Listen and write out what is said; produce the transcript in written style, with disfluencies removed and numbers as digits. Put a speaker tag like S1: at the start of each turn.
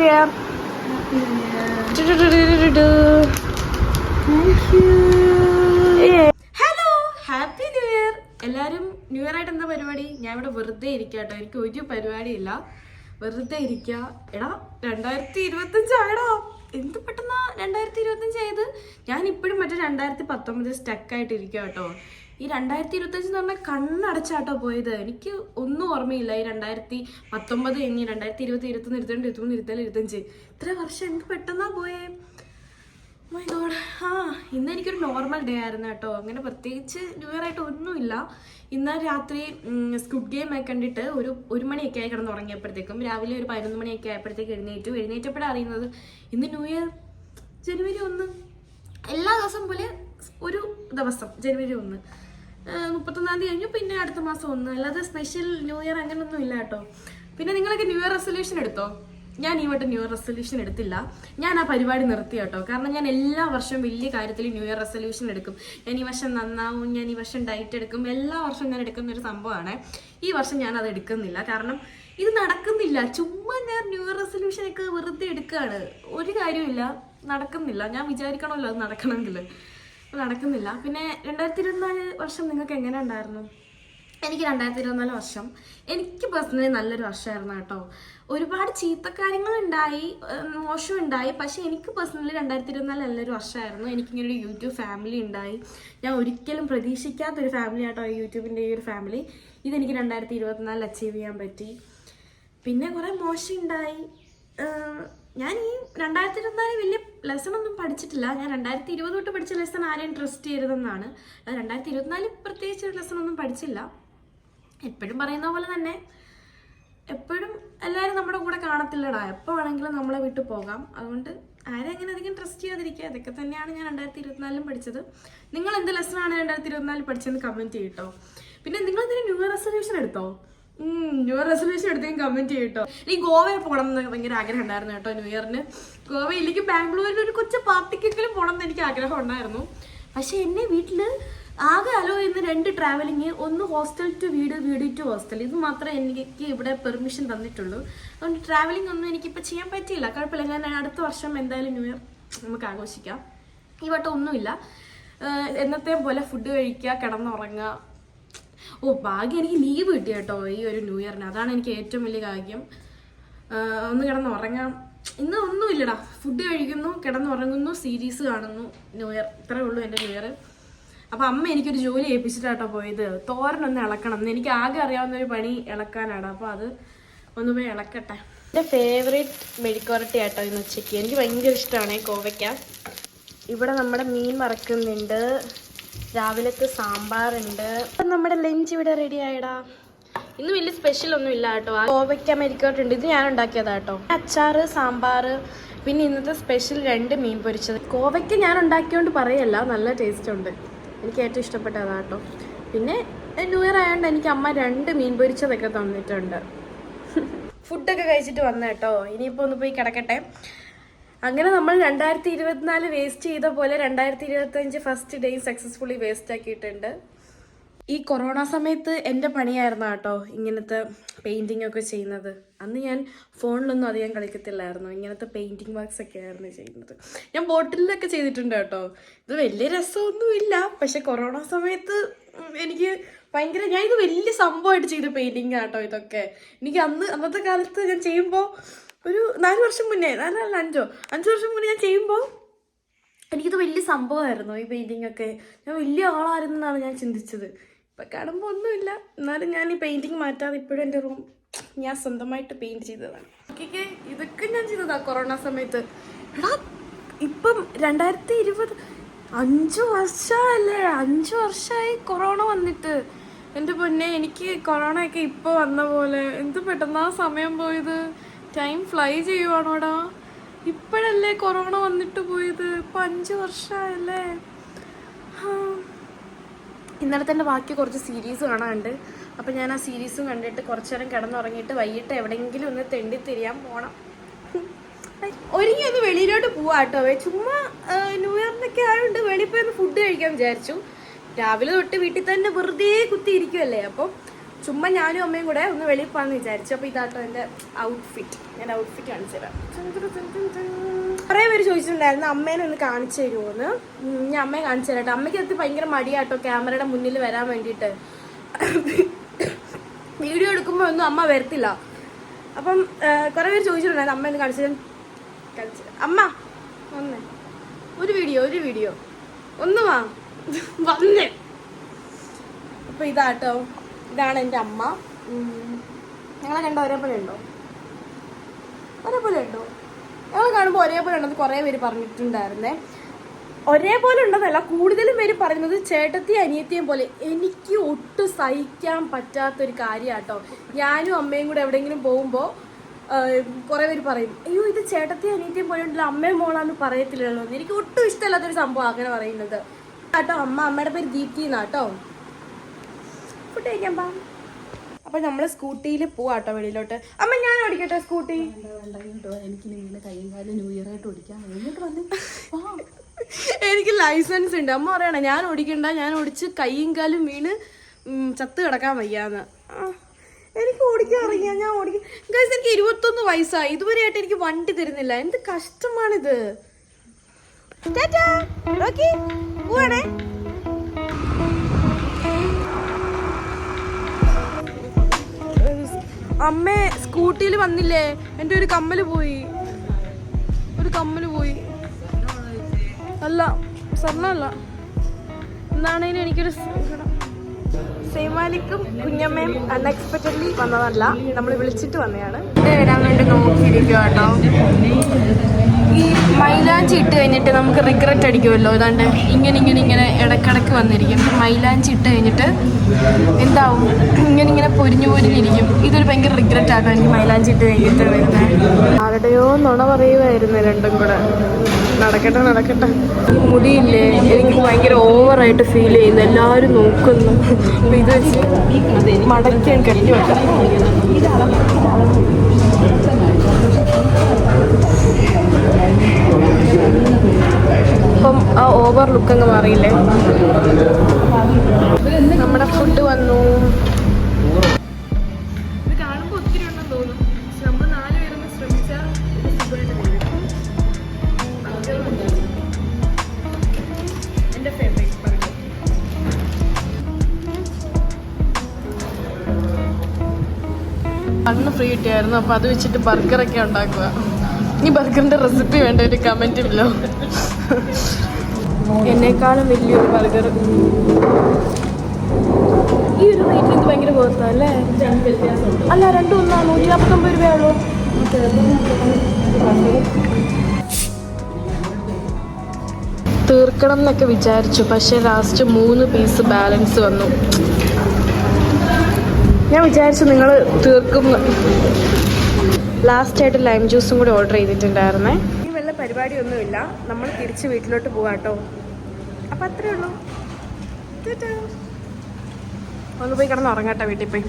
S1: Year. Hello, happy new year. എല്ലാവരും new year ആയിട്ട് എന്താ പരിപാടി? ഞാൻ ഇവിടെ വെറുതെ ഇരിക്കുക കേട്ടോ. എനിക്ക് ഒരു പരിപാടിയില്ല, വെറുതെ ഇരിക്കുക. എടാ 2025 ആയടാ. എന്ത് പെട്ടെന്നാ 2025 ആയത്. ഞാൻ ഇപ്പോഴും മറ്റേ 2019 സ്റ്റക്കായിട്ട് ഇരിക്കുക കേട്ടോ. ഈ 2025 എന്ന് പറഞ്ഞാൽ കണ്ണടച്ചാട്ടോ പോയത്. എനിക്ക് ഒന്നും ഓർമ്മയില്ല. ഈ 2019 കഴിഞ്ഞ് 2020, 21, 22, 23, 24, 25 ഇത്ര വർഷം എന്ത് പെട്ടെന്നാ പോയേ. My God. ഇന്ന് എനിക്കൊരു നോർമൽ ഡേ ആയിരുന്നു കേട്ടോ. അങ്ങനെ പ്രത്യേകിച്ച് ന്യൂ ഇയർ ആയിട്ട് ഒന്നുമില്ല. ഇന്ന് രാത്രി സ്ക്വിഡ് ഗെയിം ഒക്കെ കണ്ടിട്ട് ഒരു മണിയൊക്കെ ആയി കിടന്ന് ഉറങ്ങിയപ്പോഴത്തേക്കും രാവിലെ ഒരു 11 മണിയൊക്കെ ആയപ്പോഴത്തേക്ക് എഴുന്നേറ്റപ്പോഴാണ് അറിയുന്നത് ഇന്ന് ന്യൂ ഇയർ, ജനുവരി 1. എല്ലാ ദിവസം പോലെ ഒരു ദിവസം ജനുവരി 1, 31-ാം തീയതി കഴിഞ്ഞു, പിന്നെ അടുത്ത മാസം 1. അല്ലാതെ സ്പെഷ്യൽ ന്യൂ ഇയർ അങ്ങനെയൊന്നും ഇല്ല കേട്ടോ. പിന്നെ നിങ്ങളൊക്കെ ന്യൂ ഇയർ റെസൊല്യൂഷൻ എടുത്തോ? ഞാൻ ഈ വട്ടം ന്യൂ ഇയർ റെസൊല്യൂഷൻ എടുത്തില്ല. ഞാൻ ആ പരിപാടി നിർത്തി കേട്ടോ. കാരണം ഞാൻ എല്ലാ വർഷവും വലിയ കാര്യത്തിൽ ന്യൂ ഇയർ റെസൊല്യൂഷൻ എടുക്കും. ഞാൻ ഈ വർഷം നന്നാവും, ഞാൻ ഈ വർഷം ഡയറ്റ് എടുക്കും, എല്ലാ വർഷവും ഞാൻ എടുക്കുന്ന ഒരു സംഭവമാണ്. ഈ വർഷം ഞാൻ അത് എടുക്കുന്നില്ല. കാരണം ഇത് നടക്കുന്നില്ല. ചുമ്മാ ഞാൻ ന്യൂ ഇയർ റെസൊല്യൂഷനൊക്കെ വെറുതെ എടുക്കുകയാണ്. ഒരു കാര്യമില്ല, നടക്കുന്നില്ല. ഞാൻ വിചാരിക്കണമല്ലോ അത് നടക്കണമെങ്കിൽ, നടക്കുന്നില്ല. പിന്നെ 2024 വർഷം നിങ്ങൾക്ക് എങ്ങനെ ഉണ്ടായിരുന്നു? എനിക്ക് 2024 വർഷം എനിക്ക് പേഴ്സണലി നല്ലൊരു വർഷമായിരുന്നു കേട്ടോ. ഒരുപാട് ചീത്ത കാര്യങ്ങളുണ്ടായി, മോശമുണ്ടായി. പക്ഷേ എനിക്ക് പേഴ്സണലി 2024 നല്ലൊരു വർഷമായിരുന്നു. എനിക്കിങ്ങനെ ഒരു യൂട്യൂബ് ഫാമിലി ഉണ്ടായി. ഞാൻ ഒരിക്കലും പ്രതീക്ഷിക്കാത്തൊരു ഫാമിലി ആട്ടോ ഈ യൂട്യൂബിൻ്റെ ഈ ഒരു ഫാമിലി. ഇതെനിക്ക് 2024 അച്ചീവ് ചെയ്യാൻ പറ്റി. പിന്നെ കുറേ മോശം ഉണ്ടായി. ഞാൻ ഈ 2024 വലിയ ലെസൺ ഒന്നും പഠിച്ചിട്ടില്ല. ഞാൻ 2020 തൊട്ട് പഠിച്ച ലെസൺ ആരെയും ട്രസ്റ്റ് ചെയ്തതെന്നാണ്. 2024 പ്രത്യേകിച്ച് ഒരു ലെസൺ ഒന്നും പഠിച്ചില്ല. എപ്പോഴും പറയുന്ന പോലെ തന്നെ എപ്പോഴും എല്ലാവരും നമ്മുടെ കൂടെ കാണത്തില്ലടാ. എപ്പോൾ വേണമെങ്കിലും നമ്മളെ വിട്ടു പോകാം. അതുകൊണ്ട് ആരെയും അങ്ങനെ അധികം ട്രസ്റ്റ് ചെയ്യാതിരിക്കുക. അതൊക്കെ തന്നെയാണ് ഞാൻ 2024 പഠിച്ചത്. നിങ്ങൾ എന്ത് ലെസണാണ് 2024 പഠിച്ചതെന്ന് കമൻറ്റ് ചെയ്യട്ടോ. പിന്നെ നിങ്ങൾ എന്തെങ്കിലും ന്യൂ ഇയർ റെസൊല്യൂഷൻ എടുത്തോ? ന്യൂ ഇയർ റെസൊല്യൂഷൻ എടുത്തെങ്കിൽ കമൻറ്റ് ചെയ്യട്ടോ. എനിക്ക് ഗോവയിൽ പോകണം എന്ന് ഭയങ്കര ആഗ്രഹം ഉണ്ടായിരുന്നു കേട്ടോ ന്യൂ ഇയറിന്. ഗോവയിലേക്ക് ബാംഗ്ലൂരിൽ ഒരു കൊച്ചു പാർട്ടിക്കെങ്കിലും പോകണം എന്ന് എനിക്ക് ആഗ്രഹം ഉണ്ടായിരുന്നു. പക്ഷെ എന്നെ വീട്ടിൽ ആകെ അലോ ചെയ്യുന്ന 2 ട്രാവലിങ്, ഒന്ന് ഹോസ്റ്റൽ ടു വീട്, വീട് ടു ഹോസ്റ്റൽ. ഇത് മാത്രമേ എനിക്ക് ഇവിടെ പെർമിഷൻ തന്നിട്ടുള്ളൂ. അതുകൊണ്ട് ട്രാവലിംഗ് ഒന്നും എനിക്കിപ്പോൾ ചെയ്യാൻ പറ്റിയില്ല. കുഴപ്പമില്ല, ഞാൻ അടുത്ത വർഷം എന്തായാലും ന്യൂ ഇയർ നമുക്ക് ആഘോഷിക്കാം. ഈ വട്ടം ഒന്നുമില്ല. എന്നത്തെ പോലെ ഫുഡ് കഴിക്കുക, കിടന്നുറങ്ങുക. ഭാഗ്യം എനിക്ക് ലീവ് കിട്ടി കേട്ടോ ഈ ഒരു ന്യൂ ഇയറിന്. അതാണ് എനിക്ക് ഏറ്റവും വലിയ ഭാഗ്യം. ഒന്ന് കിടന്നുറങ്ങാം. ഇന്ന് ഒന്നുമില്ലടാ, ഫുഡ് കഴിക്കുന്നു, കിടന്നുറങ്ങുന്നു, സീരീസ് കാണുന്നു. ന്യൂ ഇയർ ഇത്രയേ ഉള്ളൂ എൻ്റെ ന്യൂ ഇയർ. അപ്പം അമ്മ എനിക്കൊരു ജോലി ഏൽപ്പിച്ചിട്ടാട്ടോ പോയത്. തോരനൊന്ന് ഇളക്കണം. എനിക്ക് ആകെ അറിയാവുന്ന ഒരു പണി ഇളക്കാനാണ്. അപ്പോൾ അത് ഒന്ന് പോയി ഇളക്കട്ടെ. എൻ്റെ ഫേവറേറ്റ് മെഴുക്കുവരട്ടി ആട്ടോ ഇന്ന് ഉച്ചയ്ക്ക്. എനിക്ക് ഭയങ്കര ഇഷ്ടമാണ് കോവയ്ക്ക. ഇവിടെ നമ്മുടെ മീൻ വറക്കുന്നുണ്ട്, രാവിലത്തെ സാമ്പാറുണ്ട്. അപ്പം നമ്മുടെ ലഞ്ച് ഇവിടെ റെഡി ആയടാ. ഇന്ന് വലിയ സ്പെഷ്യൽ ഒന്നും ഇല്ല കേട്ടോ. കോവയ്ക്ക മെഴുക്കുവരട്ടി ഇത് ഞാൻ ഉണ്ടാക്കിയതാ കേട്ടോ. അച്ചാറ്, സാമ്പാർ, പിന്നെ ഇന്നത്തെ സ്പെഷ്യൽ 2 മീൻ പൊരിച്ചത്. കോവയ്ക്ക ഞാൻ ഉണ്ടാക്കിയോണ്ട് പറയല്ല, നല്ല ടേസ്റ്റ് ഉണ്ട്. എനിക്ക് ഏറ്റവും ഇഷ്ടപ്പെട്ടതാ കേട്ടോ. പിന്നെ ന്യൂ ഇയർ ആയതുകൊണ്ട് എനിക്ക് അമ്മ 2 മീൻ പൊരിച്ചതൊക്കെ തന്നിട്ടുണ്ട്. ഫുഡൊക്കെ കഴിച്ചിട്ട് വന്ന കേട്ടോ. ഇനിയിപ്പോൾ ഒന്ന് പോയി കിടക്കട്ടെ. അങ്ങനെ നമ്മൾ 2024 വേസ്റ്റ് ചെയ്ത പോലെ 2025 ഫസ്റ്റ് ഡേ സക്സസ്ഫുള്ളി വേസ്റ്റ് ആക്കിയിട്ടുണ്ട്. ഈ കൊറോണ സമയത്ത് എൻ്റെ പണിയായിരുന്നു കേട്ടോ ഇങ്ങനത്തെ പെയിൻറ്റിങ് ഒക്കെ ചെയ്യുന്നത്. അന്ന് ഞാൻ ഫോണിലൊന്നും അധികം കളിക്കത്തില്ലായിരുന്നു. ഇങ്ങനത്തെ പെയിൻറ്റിങ് വർക്ക്സ് ഒക്കെ ആയിരുന്നു ചെയ്യുന്നത്. ഞാൻ ബോട്ടിലൊക്കെ ചെയ്തിട്ടുണ്ട് കേട്ടോ. ഇത് വലിയ രസമൊന്നുമില്ല. പക്ഷെ കൊറോണ സമയത്ത് എനിക്ക് ഭയങ്കര, ഞാൻ ഇത് വലിയ സംഭവമായിട്ട് ചെയ്ത പെയിൻറ്റിങ് കേട്ടോ ഇതൊക്കെ. എനിക്ക് അന്നത്തെ കാലത്ത് ഞാൻ ചെയ്യുമ്പോൾ ഒരു 4 വർഷം മുന്നേ, 5 വർഷം മുന്നേ ഞാൻ ചെയ്യുമ്പോൾ എനിക്കിത് വലിയ സംഭവമായിരുന്നു ഈ പെയിൻറ്റിങ് ഒക്കെ. ഞാൻ വലിയ ആളായിരുന്നു എന്നാണ് ഞാൻ ചിന്തിച്ചത്. ഇപ്പം കാണുമ്പോൾ ഒന്നുമില്ല. എന്നാലും ഞാൻ ഈ പെയിൻറ്റിങ് മാറ്റാതെ ഇപ്പോഴും എൻ്റെ റൂം ഞാൻ സ്വന്തമായിട്ട് പെയിൻറ്റ് ചെയ്തതാണ്. ഇതൊക്കെ ഞാൻ ചെയ്തതാണ് കൊറോണ സമയത്ത്. എടാ ഇപ്പം 2020 5 വർഷമല്ലേ? 5 വർഷമായി കൊറോണ വന്നിട്ട്. എൻ്റെ പൊന്നെ, എനിക്ക് കൊറോണയൊക്കെ ഇപ്പോൾ വന്ന പോലെ. എന്ത് പെട്ടെന്നാ സമയം പോയത്. ടൈം ഫ്ലൈ ചെയ്യുവാണോടാ. ഇപ്പോഴല്ലേ കൊറോണ വന്നിട്ട് പോയത്. ഇപ്പം 5 വർഷമായല്ലേ. ഇന്നലെ തന്നെ ബാക്കി കുറച്ച് സീരീസ് കാണാനുണ്ട്. അപ്പം ഞാൻ ആ സീരീസും കണ്ടിട്ട് കുറച്ച് നേരം കിടന്നുറങ്ങിയിട്ട് വൈകിട്ട് എവിടെയെങ്കിലും ഒന്ന് തെണ്ടിത്തിരിയാൻ പോകണം. ഒരുങ്ങി ഒന്ന് വെളിയിലോട്ട് പോവാ കേട്ടോ. ചുമ്മാ ന്യൂ ഇയറിനൊക്കെ ആയതുകൊണ്ട് വെളിയിൽ പോയി ഒന്ന് ഫുഡ് കഴിക്കാൻ വിചാരിച്ചു. രാവിലെ തൊട്ട് വീട്ടിൽ തന്നെ വെറുതെ കുത്തിയിരിക്കുമല്ലേ. അപ്പം ചുമ്മാ ഞാനും അമ്മയും കൂടെ ഒന്ന് വെളിയിൽ പോകാമെന്ന് വിചാരിച്ചു. അപ്പോൾ ഇതാട്ടോ എൻ്റെ ഔട്ട്ഫിറ്റ്. ഞാൻ ഔട്ട്ഫിറ്റ് കാണിച്ചു തരാം. കുറേ പേര് ചോദിച്ചിട്ടുണ്ടായിരുന്നു അമ്മേനെ ഒന്ന് കാണിച്ചു തരുമോന്ന്. ഞാൻ അമ്മയെ കാണിച്ചു തരാം കേട്ടോ. അമ്മയ്ക്ക് അത് ഭയങ്കര മടിയാട്ടോ ക്യാമറയുടെ മുന്നിൽ വരാൻ വേണ്ടിയിട്ട്. വീഡിയോ എടുക്കുമ്പോൾ ഒന്നും അമ്മ വരത്തില്ല. അപ്പം കുറേ പേര് ചോദിച്ചിട്ടുണ്ടായിരുന്നു അമ്മ ഒന്ന് കാണിച്ചു അമ്മ വന്നേ ഒരു വീഡിയോ ഒന്ന് വന്നേ. അപ്പോൾ ഇതാട്ടോ, ഇതാണ് എൻ്റെ അമ്മ. ഞങ്ങളെ കണ്ട ഒരേപോലെ ഉണ്ടോ? ഞങ്ങൾ കാണുമ്പോൾ ഒരേപോലെ ഉണ്ടെന്ന് കുറേ പേര് പറഞ്ഞിട്ടുണ്ടായിരുന്നേ. ഒരേപോലെ ഉണ്ടെന്നല്ല, കൂടുതലും പേര് പറയുന്നത് ചേട്ടത്തിയും അനിയത്തിയും പോലെ. എനിക്ക് ഒട്ടും സഹിക്കാൻ പറ്റാത്തൊരു കാര്യമാട്ടോ. ഞാനും അമ്മയും കൂടെ എവിടെയെങ്കിലും പോകുമ്പോൾ കുറേ പേര് പറയും, അയ്യോ ഇത് ചേട്ടത്തിയും അനിയത്തിയും പോലെ ഉണ്ടല്ലോ, അമ്മയും മോളാന്ന് പറയത്തില്ലല്ലോ എന്ന്. എനിക്ക് ഒട്ടും ഇഷ്ടമല്ലാത്തൊരു സംഭവം അങ്ങനെ പറയുന്നത് കേട്ടോ. അമ്മയുടെ പേര് ദീപ്തി എന്നാട്ടോ. ഫുഡ് കഴിക്കാൻ പാ. അപ്പൊ നമ്മള് സ്കൂട്ടിയിൽ പോവാട്ടോ വെളിയിലോട്ട്. അമ്മ ഞാൻ ഓടിക്കട്ടെ സ്കൂട്ടി? എനിക്ക് ലൈസൻസ് ഉണ്ട്. അമ്മ പറയണ ഞാൻ ഓടിക്കണ്ട, ഞാൻ ഓടിച്ച് കൈയും കാലും വീണ് ചത്ത് കിടക്കാൻ വയ്യാന്ന്. എനിക്ക് ഓടിക്കാൻ അറിയാം, ഞാൻ ഓടിക്കും. ഗൈസ് എനിക്ക് 21 വയസ്സായി, ഇതുവരെയായിട്ട് എനിക്ക് വണ്ടി തരുന്നില്ല. എന്ത് കഷ്ടമാണിത്. പോവാണേ. അമ്മ സ്കൂട്ടിയിൽ വന്നില്ലേ, എൻ്റെ ഒരു കമ്മല് പോയി. അല്ല സ്വർണ്ണമല്ല, എന്താണേലും എനിക്കൊരു സേമാലിക്കും കുഞ്ഞമ്മയും അൺഎക്സ്പെക്റ്റഡ്ലി വന്നതല്ല, നമ്മൾ വിളിച്ചിട്ട് വന്നതാണ്. വരാൻ വേണ്ടി നോക്കിയിരിക്കുക കേട്ടോ. ഈ മൈലാഞ്ചി ഇട്ട് കഴിഞ്ഞിട്ട് നമുക്ക് റിഗ്രറ്റ് അടിക്കുമല്ലോ. ഏതാണ്ട് ഇങ്ങനെ ഇടക്കിടക്ക് വന്നിരിക്കും. മൈലാഞ്ചി ഇട്ട് കഴിഞ്ഞിട്ട് എന്താവും, ഇങ്ങനെ പൊരിഞ്ഞിരിക്കും. ഇതൊരു ഭയങ്കര റിഗ്രറ്റ് ആട്ടോ എനിക്ക് മൈലാഞ്ചി ഇട്ട് കഴിഞ്ഞിട്ട് വരുന്നത്. ആരുടെയോ നുണ പറയുമായിരുന്നു രണ്ടും കൂടെ. നടക്കട്ടെ. മുടിയില്ലേ എനിക്ക് ഭയങ്കര ഓവറായിട്ട് ഫീൽ ചെയ്യുന്നു. എല്ലാവരും നോക്കുന്നു. അപ്പം ഇത് വെച്ച് മടക്കി കെട്ടി വെക്കാം. അപ്പം ആ ഓവർ ലുക്ക് അങ്ങ് മാറിയില്ലേ. നമ്മുടെ ഫുഡ് വന്നു. ഇത് കാണുമ്പോൾ ഒത്തിരി ഉണ്ടെന്ന് തോന്നും, പക്ഷെ നമ്മൾ 4 പേരൊന്ന് ശ്രമിച്ചാൽ എൻ്റെ ഫേവറേറ്റ് ബർഗർ. അന്ന് ഫ്രീ കിട്ടിയായിരുന്നു, അപ്പോൾ അത് വെച്ചിട്ട് ബർഗറൊക്കെ ഉണ്ടാക്കുക. ഈ ബർഗറിൻ്റെ റെസിപ്പി വേണ്ട ഒരു കമൻറ്റ് ഇല്ലോ. എന്നെക്കാളും വലിയൊരു ബർഗർ ഈ ഒരു റേറ്റിൽ ഇത് ഭയങ്കര പുറത്തല്ലേ? അല്ല, 2 ഒന്നാണ് 159 രൂപയുള്ളൂ. തീർക്കണം എന്നൊക്കെ വിചാരിച്ചു, പക്ഷേ ലാസ്റ്റ് 3 പീസ് ബാലൻസ് വന്നു. ഞാൻ വിചാരിച്ചു നിങ്ങൾ തീർക്കും. ലാസ്റ്റായിട്ട് ലൈം ജ്യൂസും കൂടി ഓർഡർ ചെയ്തിട്ടുണ്ടായിരുന്നേ. ഈ വല്ല പരിപാടിയൊന്നുമില്ല, നമ്മൾ തിരിച്ച് വീട്ടിലോട്ട് പോവാട്ടോ. അപ്പം അത്രേ ഉള്ളൂ. ഒന്ന് പോയി കിടന്ന് ഉറങ്ങട്ടെ വീട്ടിൽ പോയി.